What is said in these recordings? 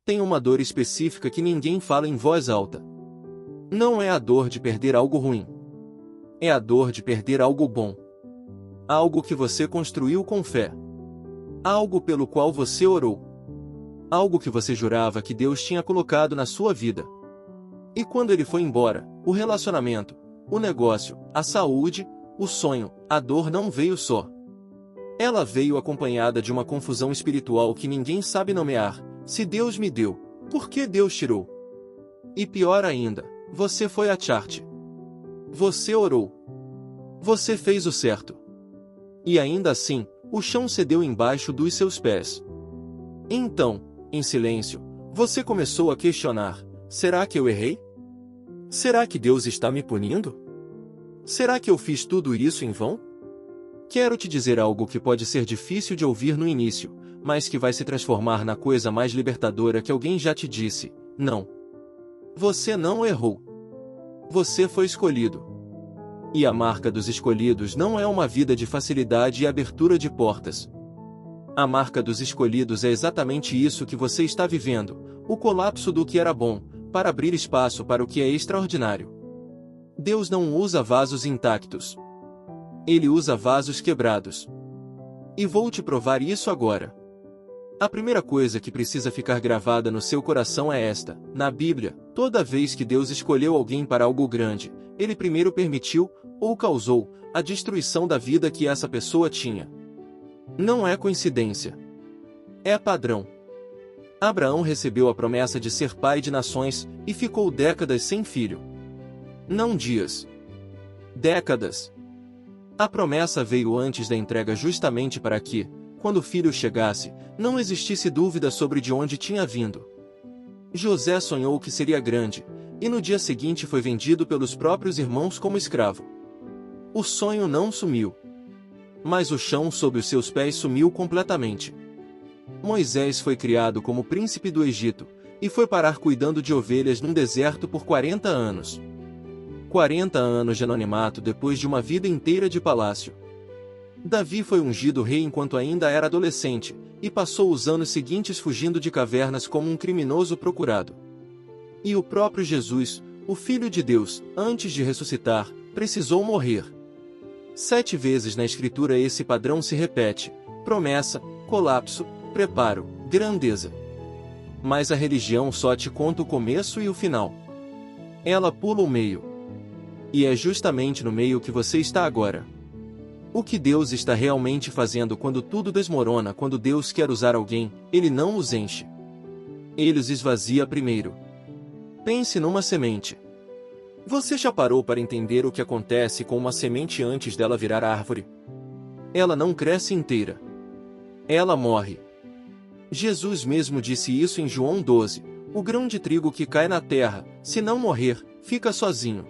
tem uma dor específica que ninguém fala em voz alta. Não é a dor de perder algo ruim. É a dor de perder algo bom. Algo que você construiu com fé. Algo pelo qual você orou. Algo que você jurava que Deus tinha colocado na sua vida. E quando ele foi embora, o relacionamento, o negócio, a saúde, o sonho, a dor não veio só. Ela veio acompanhada de uma confusão espiritual que ninguém sabe nomear. Se Deus me deu, por que Deus tirou? E pior ainda, você foi a charte. Você orou. Você fez o certo. E ainda assim, o chão cedeu embaixo dos seus pés. Então, em silêncio, você começou a questionar: será que eu errei? Será que Deus está me punindo? Será que eu fiz tudo isso em vão? Quero te dizer algo que pode ser difícil de ouvir no início, mas que vai se transformar na coisa mais libertadora que alguém já te disse: não. Você não errou. Você foi escolhido. E a marca dos escolhidos não é uma vida de facilidade e abertura de portas. A marca dos escolhidos é exatamente isso que você está vivendo, o colapso do que era bom, para abrir espaço para o que é extraordinário. Deus não usa vasos intactos. Ele usa vasos quebrados. E vou te provar isso agora. A primeira coisa que precisa ficar gravada no seu coração é esta: na Bíblia, toda vez que Deus escolheu alguém para algo grande, Ele primeiro permitiu, ou causou, a destruição da vida que essa pessoa tinha. Não é coincidência. É padrão. Abraão recebeu a promessa de ser pai de nações, e ficou décadas sem filho. Não dias. Décadas. A promessa veio antes da entrega justamente para que, quando o filho chegasse, não existisse dúvida sobre de onde tinha vindo. José sonhou que seria grande, e no dia seguinte foi vendido pelos próprios irmãos como escravo. O sonho não sumiu. Mas o chão sob os seus pés sumiu completamente. Moisés foi criado como príncipe do Egito, e foi parar cuidando de ovelhas num deserto por 40 anos. 40 anos de anonimato depois de uma vida inteira de palácio. Davi foi ungido rei enquanto ainda era adolescente, e passou os anos seguintes fugindo de cavernas como um criminoso procurado. E o próprio Jesus, o Filho de Deus, antes de ressuscitar, precisou morrer. 7 vezes na Escritura esse padrão se repete: promessa, colapso, preparo, grandeza. Mas a religião só te conta o começo e o final. Ela pula o meio. E é justamente no meio que você está agora. O que Deus está realmente fazendo quando tudo desmorona? Quando Deus quer usar alguém, Ele não os enche. Ele os esvazia primeiro. Pense numa semente. Você já parou para entender o que acontece com uma semente antes dela virar árvore? Ela não cresce inteira. Ela morre. Jesus mesmo disse isso em João 12. O grão de trigo que cai na terra, se não morrer, fica sozinho.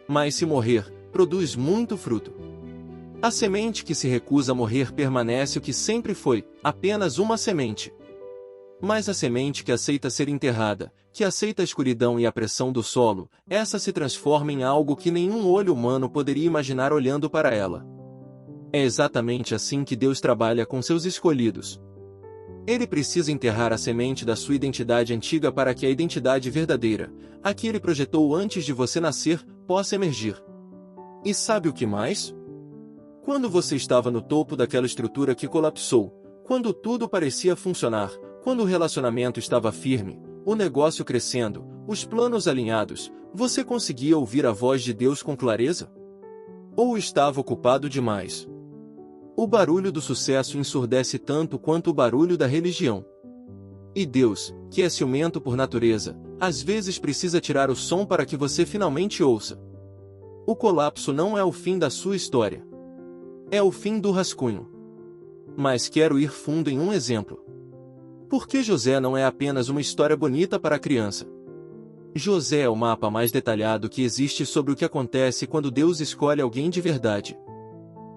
Mas se morrer, produz muito fruto. A semente que se recusa a morrer permanece o que sempre foi, apenas uma semente. Mas a semente que aceita ser enterrada, que aceita a escuridão e a pressão do solo, essa se transforma em algo que nenhum olho humano poderia imaginar olhando para ela. É exatamente assim que Deus trabalha com seus escolhidos. Ele precisa enterrar a semente da sua identidade antiga para que a identidade verdadeira, a que ele projetou antes de você nascer, possa emergir. E sabe o que mais? Quando você estava no topo daquela estrutura que colapsou, quando tudo parecia funcionar, quando o relacionamento estava firme, o negócio crescendo, os planos alinhados, você conseguia ouvir a voz de Deus com clareza? Ou estava ocupado demais? O barulho do sucesso ensurdece tanto quanto o barulho da religião. E Deus, que é ciumento por natureza, às vezes precisa tirar o som para que você finalmente ouça. O colapso não é o fim da sua história. É o fim do rascunho. Mas quero ir fundo em um exemplo. Por que José não é apenas uma história bonita para a criança? José é o mapa mais detalhado que existe sobre o que acontece quando Deus escolhe alguém de verdade.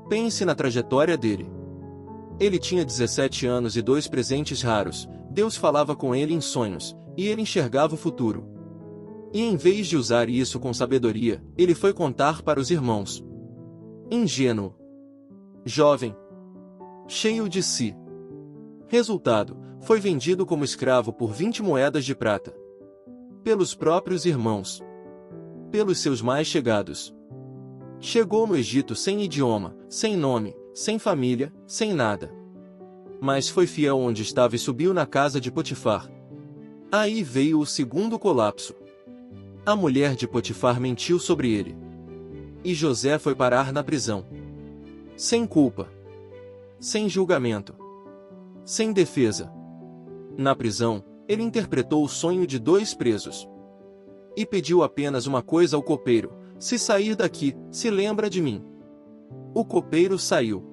Pense na trajetória dele. Ele tinha 17 anos e 2 presentes raros. Deus falava com ele em sonhos, e ele enxergava o futuro. E em vez de usar isso com sabedoria, ele foi contar para os irmãos. Ingênuo. Jovem. Cheio de si. Resultado: foi vendido como escravo por 20 moedas de prata. Pelos próprios irmãos. Pelos seus mais chegados. Chegou no Egito sem idioma, sem nome, sem família, sem nada. Mas foi fiel onde estava e subiu na casa de Potifar. Aí veio o segundo colapso. A mulher de Potifar mentiu sobre ele. E José foi parar na prisão. Sem culpa. Sem julgamento. Sem defesa. Na prisão, ele interpretou o sonho de 2 presos. E pediu apenas uma coisa ao copeiro: se sair daqui, se lembra de mim. O copeiro saiu.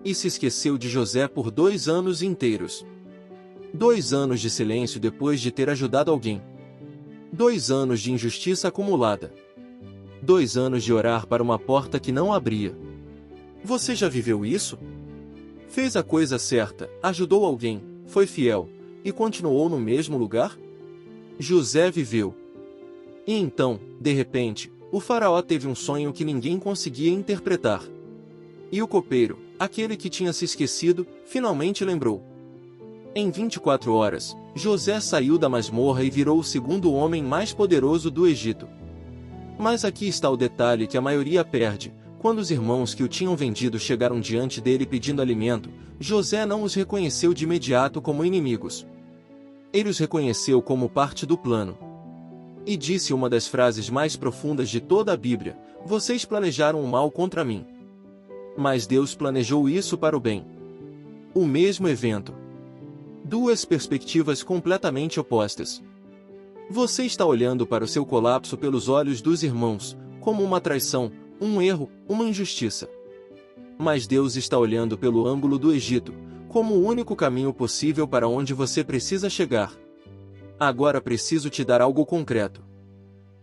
E se esqueceu de José por 2 anos inteiros. 2 anos de silêncio depois de ter ajudado alguém. 2 anos de injustiça acumulada. 2 anos de orar para uma porta que não abria. Você já viveu isso? Fez a coisa certa, ajudou alguém, foi fiel, e continuou no mesmo lugar? José viveu. E então, de repente, o faraó teve um sonho que ninguém conseguia interpretar. E o copeiro, aquele que tinha se esquecido, finalmente lembrou. Em 24 horas, José saiu da masmorra e virou o segundo homem mais poderoso do Egito. Mas aqui está o detalhe que a maioria perde. Quando os irmãos que o tinham vendido chegaram diante dele pedindo alimento, José não os reconheceu de imediato como inimigos. Ele os reconheceu como parte do plano. E disse uma das frases mais profundas de toda a Bíblia: vocês planejaram o mal contra mim. Mas Deus planejou isso para o bem. O mesmo evento. 2 perspectivas completamente opostas. Você está olhando para o seu colapso pelos olhos dos irmãos, como uma traição, um erro, uma injustiça. Mas Deus está olhando pelo ângulo do Egito, como o único caminho possível para onde você precisa chegar. Agora preciso te dar algo concreto.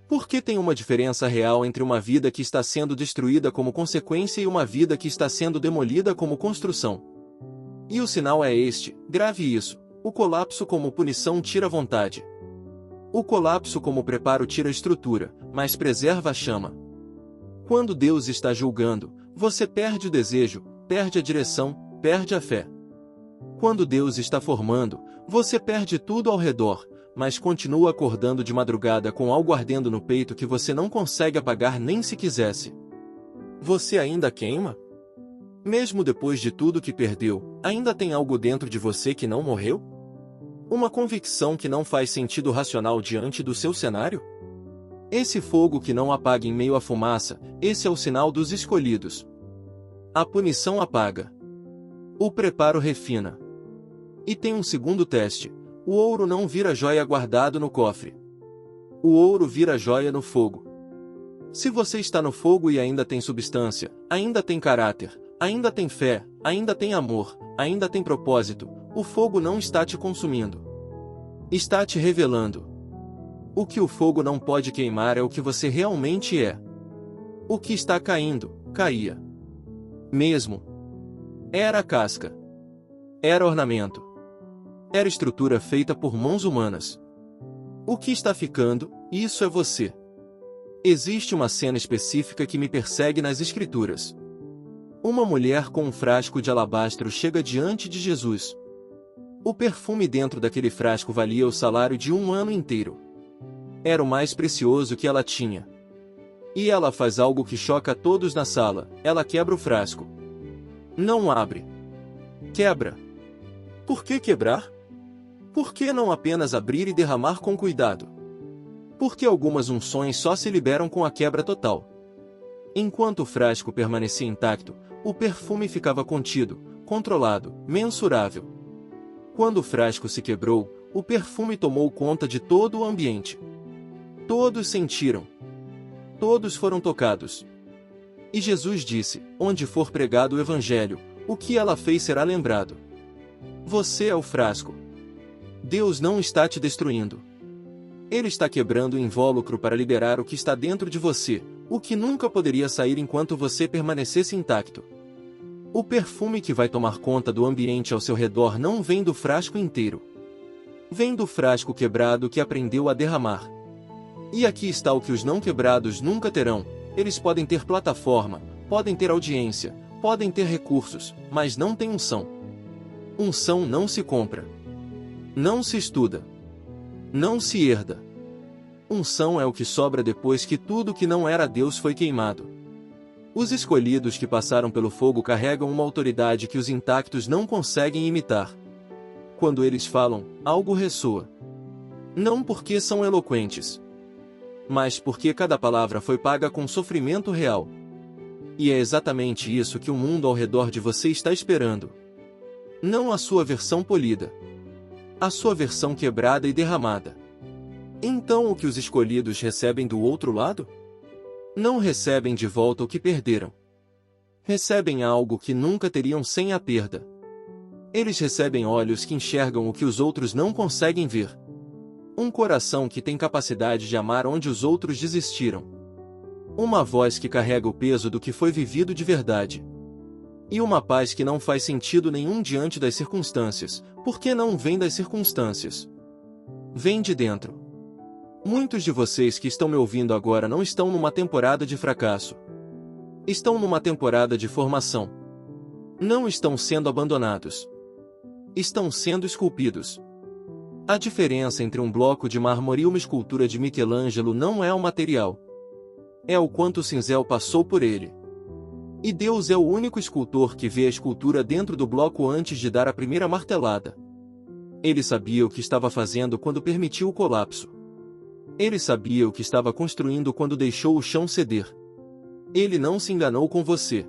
Por que tem uma diferença real entre uma vida que está sendo destruída como consequência e uma vida que está sendo demolida como construção? E o sinal é este: grave isso. O colapso como punição tira a vontade. O colapso como preparo tira a estrutura, mas preserva a chama. Quando Deus está julgando, você perde o desejo, perde a direção, perde a fé. Quando Deus está formando, você perde tudo ao redor, mas continua acordando de madrugada com algo ardendo no peito que você não consegue apagar nem se quisesse. Você ainda queima? Mesmo depois de tudo que perdeu, ainda tem algo dentro de você que não morreu? Uma convicção que não faz sentido racional diante do seu cenário? Esse fogo que não apaga em meio à fumaça, esse é o sinal dos escolhidos. A punição apaga. O preparo refina. E tem um segundo teste: o ouro não vira joia guardado no cofre. O ouro vira joia no fogo. Se você está no fogo e ainda tem substância, ainda tem caráter, ainda tem fé, ainda tem amor, ainda tem propósito, o fogo não está te consumindo. Está te revelando. O que o fogo não pode queimar é o que você realmente é. O que está caindo, caía. Mesmo. Era casca. Era ornamento. Era estrutura feita por mãos humanas. O que está ficando, isso é você. Existe uma cena específica que me persegue nas Escrituras. Uma mulher com um frasco de alabastro chega diante de Jesus. O perfume dentro daquele frasco valia o salário de 1 ano inteiro. Era o mais precioso que ela tinha. E ela faz algo que choca a todos na sala: ela quebra o frasco. Não abre. Quebra. Por que quebrar? Por que não apenas abrir e derramar com cuidado? Porque algumas unções só se liberam com a quebra total. Enquanto o frasco permanecia intacto, o perfume ficava contido, controlado, mensurável. Quando o frasco se quebrou, o perfume tomou conta de todo o ambiente. Todos sentiram. Todos foram tocados. E Jesus disse: onde for pregado o Evangelho, o que ela fez será lembrado. Você é o frasco. Deus não está te destruindo. Ele está quebrando o invólucro para liberar o que está dentro de você, o que nunca poderia sair enquanto você permanecesse intacto. O perfume que vai tomar conta do ambiente ao seu redor não vem do frasco inteiro. Vem do frasco quebrado que aprendeu a derramar. E aqui está o que os não quebrados nunca terão: eles podem ter plataforma, podem ter audiência, podem ter recursos, mas não têm unção. Unção não se compra. Não se estuda. Não se herda. Unção é o que sobra depois que tudo que não era Deus foi queimado. Os escolhidos que passaram pelo fogo carregam uma autoridade que os intactos não conseguem imitar. Quando eles falam, algo ressoa. Não porque são eloquentes, mas porque cada palavra foi paga com sofrimento real. E é exatamente isso que o mundo ao redor de você está esperando. Não a sua versão polida. A sua versão quebrada e derramada. Então o que os escolhidos recebem do outro lado? Não recebem de volta o que perderam. Recebem algo que nunca teriam sem a perda. Eles recebem olhos que enxergam o que os outros não conseguem ver. Um coração que tem capacidade de amar onde os outros desistiram. Uma voz que carrega o peso do que foi vivido de verdade. E uma paz que não faz sentido nenhum diante das circunstâncias, porque não vem das circunstâncias. Vem de dentro. Muitos de vocês que estão me ouvindo agora não estão numa temporada de fracasso. Estão numa temporada de formação. Não estão sendo abandonados. Estão sendo esculpidos. A diferença entre um bloco de mármore e uma escultura de Michelangelo não é o material. É o quanto o cinzel passou por ele. E Deus é o único escultor que vê a escultura dentro do bloco antes de dar a primeira martelada. Ele sabia o que estava fazendo quando permitiu o colapso. Ele sabia o que estava construindo quando deixou o chão ceder. Ele não se enganou com você.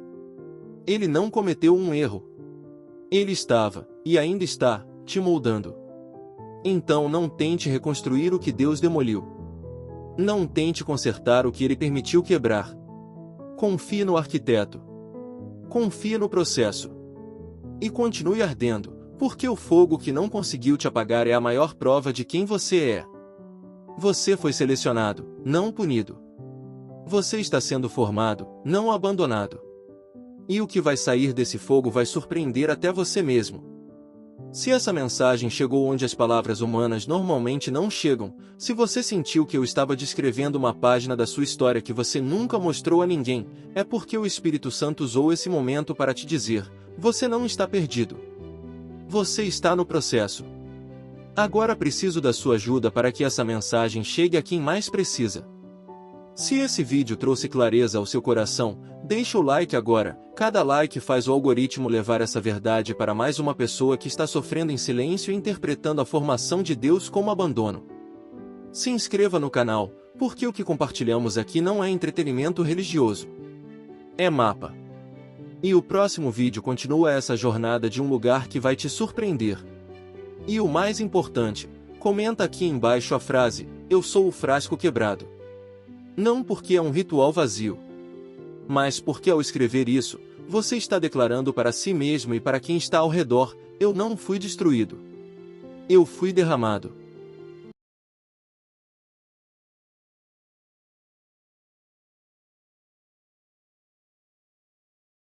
Ele não cometeu um erro. Ele estava, e ainda está, te moldando. Então não tente reconstruir o que Deus demoliu. Não tente consertar o que Ele permitiu quebrar. Confie no arquiteto. Confie no processo. E continue ardendo, porque o fogo que não conseguiu te apagar é a maior prova de quem você é. Você foi selecionado, não punido. Você está sendo formado, não abandonado. E o que vai sair desse fogo vai surpreender até você mesmo. Se essa mensagem chegou onde as palavras humanas normalmente não chegam, se você sentiu que eu estava descrevendo uma página da sua história que você nunca mostrou a ninguém, é porque o Espírito Santo usou esse momento para te dizer: você não está perdido. Você está no processo. Agora preciso da sua ajuda para que essa mensagem chegue a quem mais precisa. Se esse vídeo trouxe clareza ao seu coração, deixe o like agora. Cada like faz o algoritmo levar essa verdade para mais uma pessoa que está sofrendo em silêncio e interpretando a formação de Deus como abandono. Se inscreva no canal, porque o que compartilhamos aqui não é entretenimento religioso. É mapa. E o próximo vídeo continua essa jornada de um lugar que vai te surpreender. E o mais importante, comenta aqui embaixo a frase: eu sou o frasco quebrado. Não porque é um ritual vazio, mas porque ao escrever isso, você está declarando para si mesmo e para quem está ao redor: eu não fui destruído. Eu fui derramado.